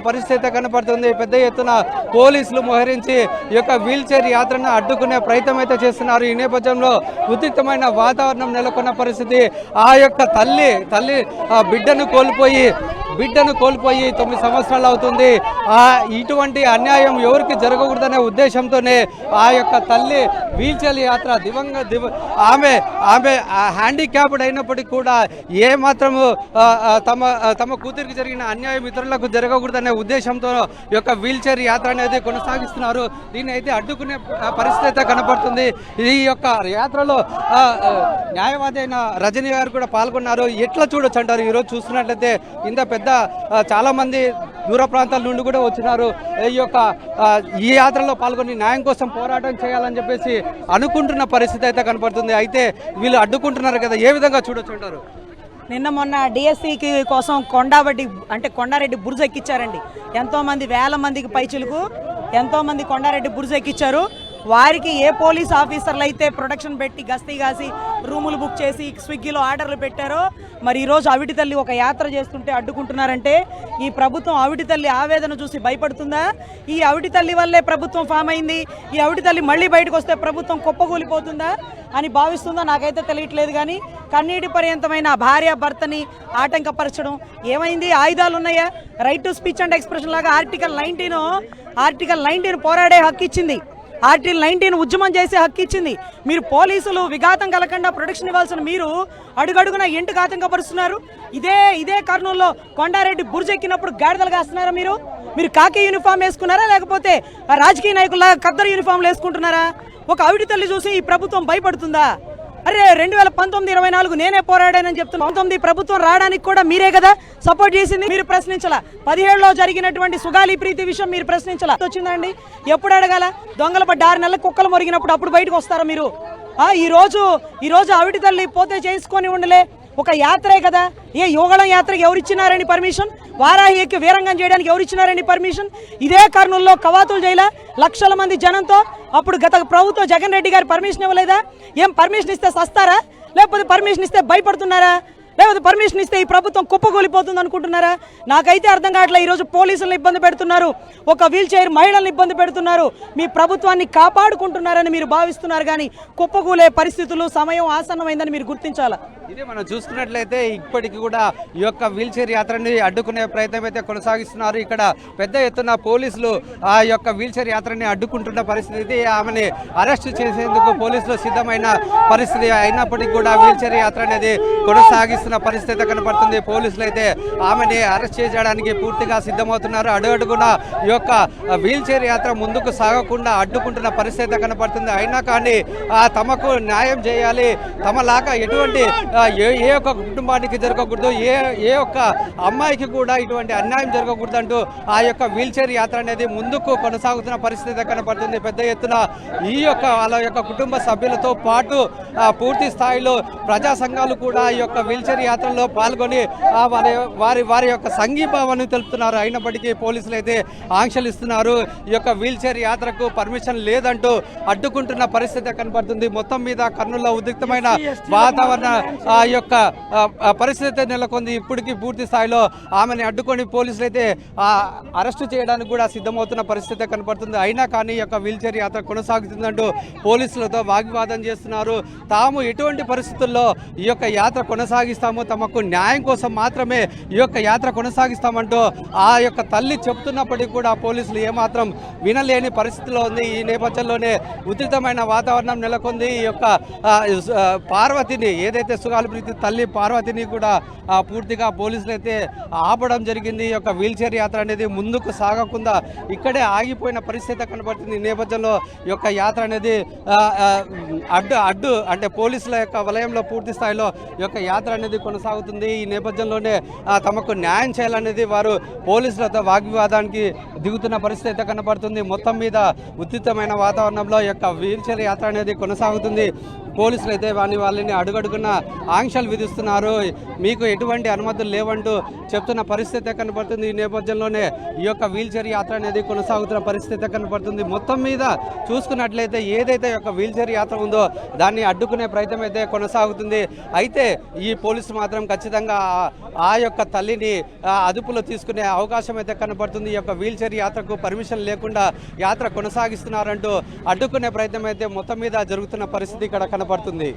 పరిస్థితి కనపడుతుంది. పెద్ద ఎత్తున పోలీసులు మోహరించి ఈ యొక్క వీల్ చైర్ యాత్రను అడ్డుకునే ప్రయత్నం అయితే చేస్తున్నారు. ఈ నేపథ్యంలో ఉద్రిక్తమైన వాతావరణం నెలకొన్న పరిస్థితి. ఆ యొక్క తల్లి బిడ్డను కోల్పోయి 9 సంవత్సరాలు అవుతుంది. ఇటువంటి అన్యాయం ఎవరికి జరగకూడదనే ఉద్దేశంతోనే ఆ యొక్క తల్లి వీల్ చైర్ యాత్ర ఆమె హ్యాండిక్యాప్డ్ అయినప్పటికీ కూడా ఏ మాత్రము తమ కూతురికి జరిగిన అన్యాయం ఇతరులకు జరగకూడదనే ఉద్దేశంతో ఈ యొక్క వీల్ చైర్ యాత్ర అనేది కొనసాగిస్తున్నారు. దీన్ని అయితే అడ్డుకునే పరిస్థితి అయితే కనపడుతుంది. ఈ యొక్క యాత్రలో న్యాయవాది అయిన రజనీ గారు కూడా పాల్గొన్నారు. ఎట్లా చూడొచ్చు అంటారు? ఈరోజు చూస్తున్నట్లయితే ఇంత పెద్ద చాలా మంది దూర ప్రాంతాల నుండి కూడా వచ్చినారు. ఈ యాత్రలో పాల్గొని న్యాయం కోసం పోరాటం చేయాలని చెప్పేసి అనుకుంటున్న పరిస్థితి అయితే కనపడుతుంది. అయితే వీళ్ళు అడ్డుకుంటున్నారు కదా, ఏ విధంగా చూడొచ్చు అంటారు? నిన్న మొన్న డిఎస్సికి కోసం కొండారెడ్డి బుర్జు ఎక్కించారండి. ఎంతోమంది వేల మందికి పైచులకు ఎంతోమంది కొండారెడ్డి బుర్జు ఎక్కించారు. వారికి ఏ పోలీస్ ఆఫీసర్లు అయితే ప్రొటెక్షన్ పెట్టి గస్తీ కాసి రూములు బుక్ చేసి స్విగ్గీలో ఆర్డర్లు పెట్టారో మరి ఈరోజు అవిటి తల్లి ఒక యాత్ర చేస్తుంటే అడ్డుకుంటున్నారంటే ఈ ప్రభుత్వం అవిటి తల్లి ఆవేదన చూసి భయపడుతుందా? ఈ అవిటి తల్లి వల్లే ప్రభుత్వం ఫామ్ అయింది. ఈ అవిటి తల్లి మళ్ళీ బయటకు వస్తే ప్రభుత్వం కుప్పకూలిపోతుందా అని భావిస్తుందా? నాకైతే తెలియట్లేదు. కానీ కన్నీటి పర్యంతమైన భార్య భర్తని ఆటంకపరచడం ఏమైంది? ఆయుధాలు ఉన్నాయా? Right to speech and expression లాగా ఆర్టికల్ 19 పోరాడే హక్కు ఇచ్చింది. ఆర్టికల్ 19 ఉద్యమం చేసే హక్కు ఇచ్చింది. మీరు పోలీసులు విఘాతం కలగకుండా ప్రొటెక్షన్ ఇవ్వాల్సిన మీరు అడుగడుగున ఎందుకు ఆతంకపరుస్తున్నారు? ఇదే కర్నూలులో కొండారెడ్డి బుర్జు ఎక్కినప్పుడు గాడిదలు కాస్తున్నారా? మీరు కాకి యూనిఫామ్ వేసుకున్నారా లేకపోతే రాజకీయ నాయకుల్లాగా ఖద్దరు యూనిఫామ్లు వేసుకుంటున్నారా? ఒక అవిటి తల్లి చూసి ఈ ప్రభుత్వం భయపడుతుందా? అరే 2019-24 నేనే పోరాడానని చెప్తున్నా. 19 ప్రభుత్వం రావడానికి కూడా మీరే కదా సపోర్ట్ చేసింది. మీరు ప్రశ్నించాల. 17లో జరిగినటువంటి సుగాలి ప్రీతి విషయం మీరు ప్రశ్నించాల. వచ్చిందండి ఎప్పుడు అడగాల? దొంగల పడ్డ 6 నెలలకు కుక్కలు మొరిగినప్పుడు అప్పుడు బయటకు వస్తారా మీరు? ఈ రోజు అవిటి తల్లి పోతే చేసుకొని ఉండలే. ఒక యాత్రే కదా. ఏ యోగళం యాత్రకి ఎవరిచ్చినారండి పర్మిషన్? వారాహి ఎక్కి వీరంగం చేయడానికి ఎవరిచ్చినారండి పర్మిషన్? ఇదే కర్నూలులో కవాతులు చేయలే లక్షల మంది జనంతో. అప్పుడు గత ప్రభుత్వం జగన్ రెడ్డి గారు పర్మిషన్ ఇవ్వలేదా? ఏం పర్మిషన్ ఇస్తే సస్తారా? లేకపోతే పర్మిషన్ ఇస్తే భయపడుతున్నారా? లేకపోతే పర్మిషన్ ఇస్తే ఈ ప్రభుత్వం కుప్పకూలిపోతుంది అనుకుంటున్నారా? నాకైతే అర్థం కావట్లేదు. ఈరోజు పోలీసులను ఇబ్బంది పెడుతున్నారు, ఒక వీల్ చైర్ మహిళలను ఇబ్బంది పెడుతున్నారు. మీ ప్రభుత్వాన్ని కాపాడుకుంటున్నారని మీరు భావిస్తున్నారు, కానీ కుప్పకూలే పరిస్థితులు సమయం ఆసన్నమైందని మీరు గుర్తించాలా. ఇదే మనం చూసుకున్నట్లయితే ఇప్పటికీ కూడా ఈ యొక్క వీల్ చైర్ యాత్రని అడ్డుకునే ప్రయత్నం అయితే కొనసాగిస్తున్నారు. ఇక్కడ పెద్ద ఎత్తున పోలీసులు ఆ యొక్క వీల్ చైర్ యాత్రని అడ్డుకుంటున్న పరిస్థితి. ఆమెని అరెస్ట్ చేసేందుకు పోలీసులు సిద్ధమైన పరిస్థితి అయినప్పటికీ కూడా వీల్ చైర్ యాత్ర అనేది కొనసాగిస్తున్న పరిస్థితి కనపడుతుంది. పోలీసులు అయితే ఆమెని అరెస్ట్ చేయడానికి పూర్తిగా సిద్ధమవుతున్నారు. అడుగడుగున ఈ యొక్క వీల్ చైర్ యాత్ర ముందుకు సాగకుండా అడ్డుకుంటున్న పరిస్థితి కనపడుతుంది. అయినా కానీ తమకు న్యాయం చేయాలి, తమలాగా ఎటువంటి ఏ ఒక్క కుటుంబానికి జరగకూడదు, ఏ ఒక్క అమ్మాయికి కూడా ఇటువంటి అన్యాయం జరగకూడదు అంటూ ఆ యొక్క వీల్ చైర్ యాత్ర అనేది ముందుకు కొనసాగుతున్న పరిస్థితి కనపడుతుంది. పెద్ద ఎత్తున వాళ్ళ యొక్క కుటుంబ సభ్యులతో పాటు పూర్తి స్థాయిలో ప్రజా సంఘాలు కూడా ఈ యొక్క వీల్ చైర్ యాత్రలో పాల్గొని వారి యొక్క సంఘీభావాన్ని తెలుపుతున్నారు. అయినప్పటికీ పోలీసులు అయితే ఆంక్షలు ఇస్తున్నారు. ఈ యొక్క వీల్ చైర్ యాత్రకు పర్మిషన్ లేదంటూ అడ్డుకుంటున్న పరిస్థితి కనపడుతుంది. మొత్తం మీద కర్నూలులో ఉద్రిక్తమైన వాతావరణ ఆ యొక్క పరిస్థితి నెలకొంది. ఇప్పటికీ పూర్తి స్థాయిలో ఆమెను అడ్డుకొని పోలీసులు అయితే అరెస్టు చేయడానికి కూడా సిద్ధమవుతున్న పరిస్థితి కనపడుతుంది. అయినా కానీ ఈ యొక్క వీల్ చైర్ యాత్ర కొనసాగుతుందంటూ పోలీసులతో వాగ్వాదం చేస్తున్నారు. తాము ఎటువంటి పరిస్థితుల్లో ఈ యొక్క యాత్ర కొనసాగిస్తాము, తమకు న్యాయం కోసం మాత్రమే ఈ యొక్క యాత్ర కొనసాగిస్తామంటూ ఆ యొక్క తల్లి చెప్తున్నప్పటికీ కూడా పోలీసులు ఏమాత్రం వినలేని పరిస్థితిలో ఉంది. ఈ నేపథ్యంలోనే ఉధృతమైన వాతావరణం నెలకొంది. ఈ యొక్క పార్వతిని ఏదైతే సుగాలి ప్రీతి తల్లి పార్వతిని కూడా పూర్తిగా పోలీసులు అయితే ఆపడం జరిగింది. ఈ యొక్క వీల్ చైర్ యాత్ర అనేది ముందుకు సాగకుండా ఇక్కడే ఆగిపోయిన పరిస్థితి కనబడుతుంది. ఈ నేపథ్యంలో ఈ యొక్క యాత్ర అనేది అడ్డు అంటే పోలీసుల యొక్క వలయంలో పూర్తి స్థాయిలో ఈ యొక్క యాత్ర అనేది కొనసాగుతుంది. ఈ నేపథ్యంలోనే తమకు న్యాయం చేయాలనేది వారు పోలీసులతో వాగ్వివాదానికి దిగుతున్న పరిస్థితి కనబడుతుంది. మొత్తం మీద ఉద్రిక్తమైన వాతావరణంలో ఈ యొక్క వీల్ చైర్ యాత్ర అనేది కొనసాగుతుంది. పోలీసులు అయితే వాళ్ళని అడుగడుగున ఆంక్షలు విధిస్తున్నారు. మీకు ఎటువంటి అనుమతులు లేవంటూ చెప్తున్న పరిస్థితి కనపడుతుంది. ఈ నేపథ్యంలోనే ఈ యొక్క వీల్ చైర్ యాత్ర అనేది కొనసాగుతున్న పరిస్థితి కనపడుతుంది. మొత్తం మీద చూసుకున్నట్లయితే ఏదైతే యొక్క వీల్ చైర్ యాత్ర ఉందో దాన్ని అడ్డుకునే ప్రయత్నం అయితే కొనసాగుతుంది. అయితే ఈ పోలీసులు మాత్రం ఖచ్చితంగా ఆ యొక్క తల్లిని అదుపులో తీసుకునే అవకాశం అయితే కనపడుతుంది. ఈ యొక్క వీల్ చైర్ యాత్రకు పర్మిషన్ లేకుండా యాత్ర కొనసాగిస్తున్నారంటూ అడ్డుకునే ప్రయత్నం అయితే మొత్తం మీద జరుగుతున్న పరిస్థితి ఇక్కడ కనపడుతుంది.